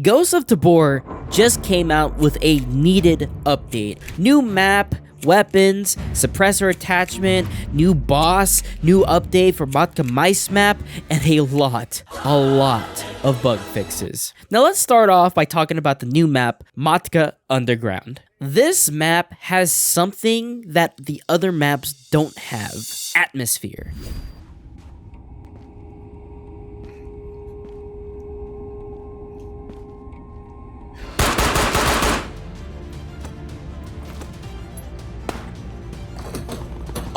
Ghost of Tabor just came out with a needed update. New map, weapons, suppressor attachment, new boss, new update for Matka Meist map, and a lot of bug fixes. Now let's start off by talking about the new map, Matka Underground. This map has something that the other maps don't have: atmosphere.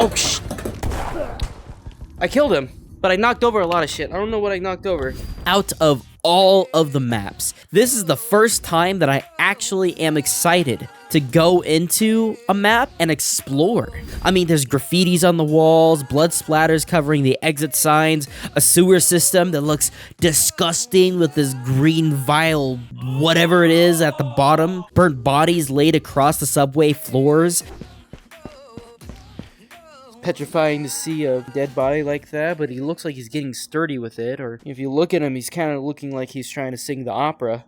Oh, shit. I killed him, but I knocked over a lot of shit. I don't know what I knocked over. Out of all of the maps, this is the first time that I actually am excited to go into a map and explore. I mean, there's graffitis on the walls, blood splatters covering the exit signs, a sewer system that looks disgusting with this green vile whatever it is at the bottom, burnt bodies laid across the subway floors. Petrifying to see a dead body like that, but he looks like he's getting sturdy with it, or if you look at him, he's kind of looking like he's trying to sing the opera.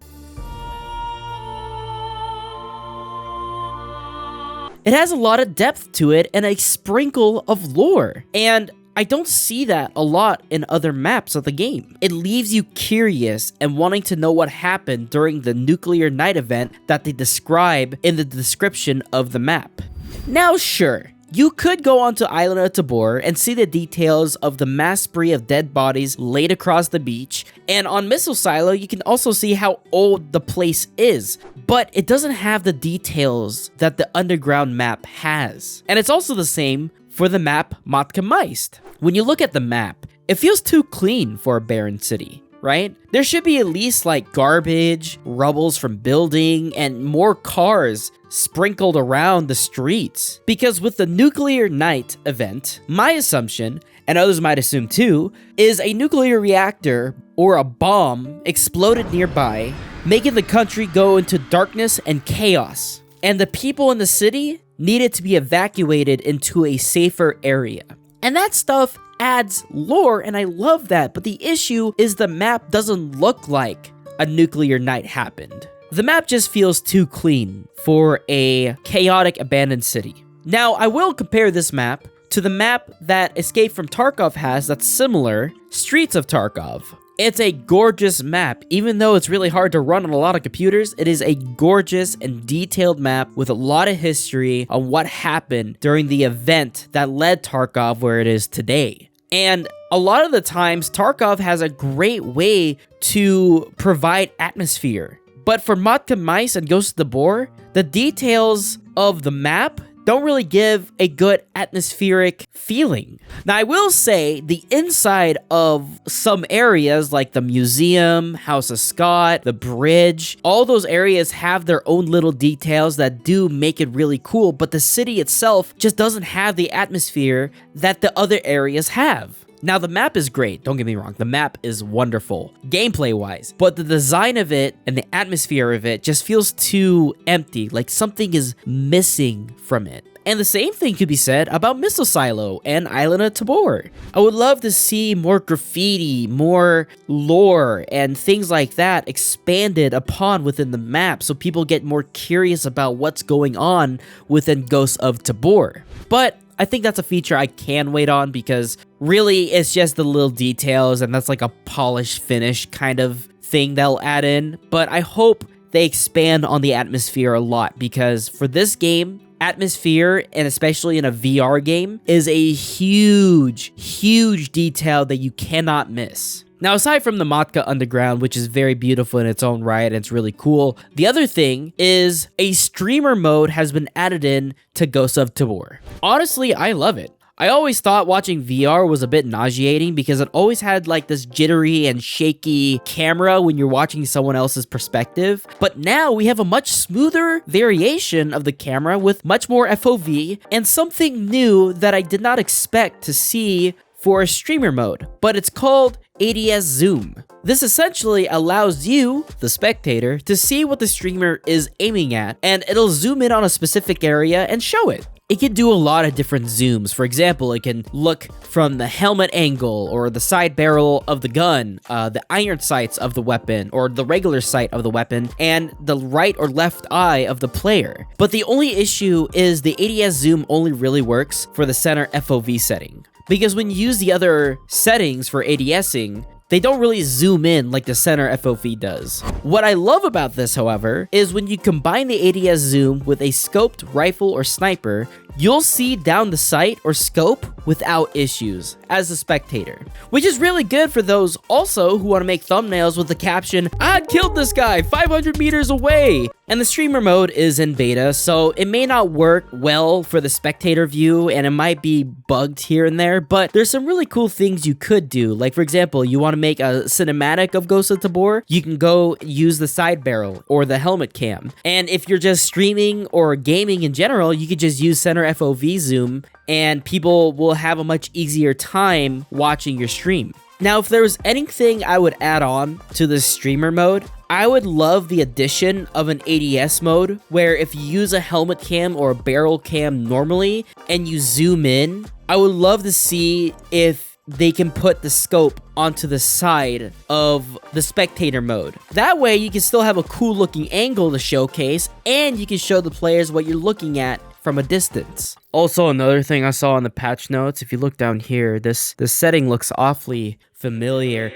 It has a lot of depth to it and a sprinkle of lore, and I don't see that a lot in other maps of the game. It leaves you curious and wanting to know what happened during the nuclear night event that they describe in the description of the map. Now sure, you could go onto Island of Tabor and see the details of the mass spree of dead bodies laid across the beach, and on Missile Silo you can also see how old the place is, but it doesn't have the details that the underground map has. And it's also the same for the map Matka Meist. When you look at the map, it feels too clean for a barren city, right? There should be at least like garbage, rubbles from building, and more cars sprinkled around the streets. Because with the nuclear night event, my assumption, and others might assume too, is a nuclear reactor or a bomb exploded nearby, making the country go into darkness and chaos. And the people in the city needed to be evacuated into a safer area. And that stuff adds lore, and I love that, but the issue is the map doesn't look like a nuclear night happened. The map just feels too clean for a chaotic abandoned city. Now, I will compare this map to the map that Escape from Tarkov has that's similar, Streets of Tarkov. It's a gorgeous map. Even though it's really hard to run on a lot of computers, it is a gorgeous and detailed map with a lot of history on what happened during the event that led Tarkov where it is today. And a lot of the times, Tarkov has a great way to provide atmosphere. But for Matka Meist and Ghost of Tabor, the details of the map don't really give a good atmospheric feeling. Now, I will say the inside of some areas like the museum, House of Scott, the bridge, all those areas have their own little details that do make it really cool, but the city itself just doesn't have the atmosphere that the other areas have. Now, the map is great, don't get me wrong, the map is wonderful, gameplay-wise, but the design of it and the atmosphere of it just feels too empty, like something is missing from it. And the same thing could be said about Missile Silo and Island of Tabor. I would love to see more graffiti, more lore, and things like that expanded upon within the map so people get more curious about what's going on within Ghost of Tabor. But I think that's a feature I can wait on because really it's just the little details and that's like a polished finish kind of thing they'll add in. But I hope they expand on the atmosphere a lot because for this game, atmosphere, and especially in a VR game, is a huge detail that you cannot miss. Now, aside from the Matka Underground, which is very beautiful in its own right, and it's really cool, the other thing is a streamer mode has been added in to Ghost of Tabor. Honestly, I love it. I always thought watching VR was a bit nauseating because it always had like this jittery and shaky camera when you're watching someone else's perspective. But now we have a much smoother variation of the camera with much more FOV and something new that I did not expect to see for a streamer mode, but it's called ADS Zoom. This essentially allows you, the spectator, to see what the streamer is aiming at, and it'll zoom in on a specific area and show it. it can do a lot of different zooms. For example, it can look from the helmet angle or the side barrel of the gun, the iron sights of the weapon or the regular sight of the weapon, and the right or left eye of the player. But the only issue is the ADS zoom only really works for the center FOV setting. Because when you use the other settings for ADSing, they don't really zoom in like the center FOV does. What I love about this, however, is when you combine the ADS zoom with a scoped rifle or sniper, you'll see down the sight or scope without issues as a spectator, which is really good for those also who want to make thumbnails with the caption, "I killed this guy 500 meters away." And the streamer mode is in beta, so it may not work well for the spectator view and it might be bugged here and there, but there's some really cool things you could do. Like, for example, you want to make a cinematic of Ghost of Tabor, you can go use the side barrel or the helmet cam. And if you're just streaming or gaming in general, you could just use center FOV zoom and people will have a much easier time watching your stream. Now, if there was anything I would add on to the streamer mode, I would love the addition of an ADS mode where if you use a helmet cam or a barrel cam normally and you zoom in, I would love to see if they can put the scope onto the side of the spectator mode. That way you can still have a cool looking angle to showcase and you can show the players what you're looking at from a distance. Also, another thing I saw in the patch notes, if you look down here, this setting looks awfully familiar.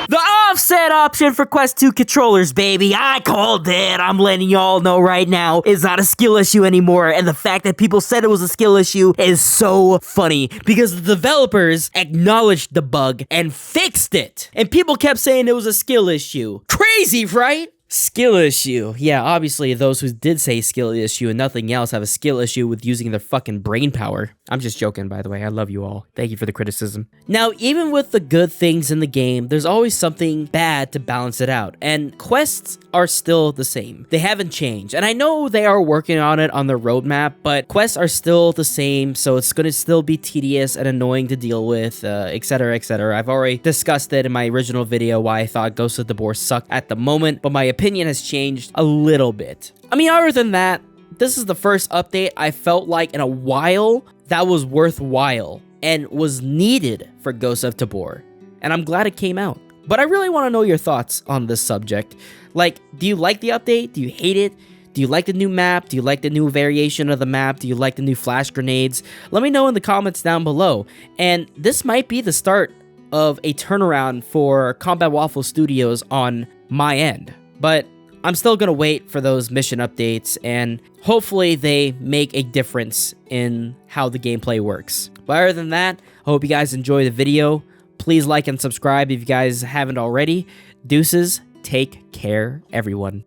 The offset option for Quest 2 controllers, baby. I called it. I'm letting y'all know right now. It's not a skill issue anymore. And the fact that people said it was a skill issue is so funny because the developers acknowledged the bug and fixed it. And people kept saying it was a skill issue. Crazy, right? Skill issue. Yeah, obviously those who did say skill issue and nothing else have a skill issue with using their fucking brain power. I'm just joking, by the way. I love you all. Thank you for the criticism. Now, even with the good things in the game, there's always something bad to balance it out. And quests are still the same. They haven't changed. And I know they are working on it on their roadmap, but quests are still the same, so it's going to still be tedious and annoying to deal with, etc, etc. I've already discussed it in my original video why I thought Ghost of Tabor sucked at the moment, but my opinion has changed a little bit. I mean, other than that, this is the first update I felt like in a while that was worthwhile and was needed for Ghost of Tabor, and I'm glad it came out. But I really want to know your thoughts on this subject. Like, do you like the update? Do you hate it? Do you like the new map? Do you like the new variation of the map? Do you like the new flash grenades? Let me know in the comments down below. And this might be the start of a turnaround for Combat Waffle Studios on my end. But I'm still gonna wait for those mission updates and hopefully they make a difference in how the gameplay works. But other than that, I hope you guys enjoy the video. Please like and subscribe if you guys haven't already. Deuces, take care, everyone.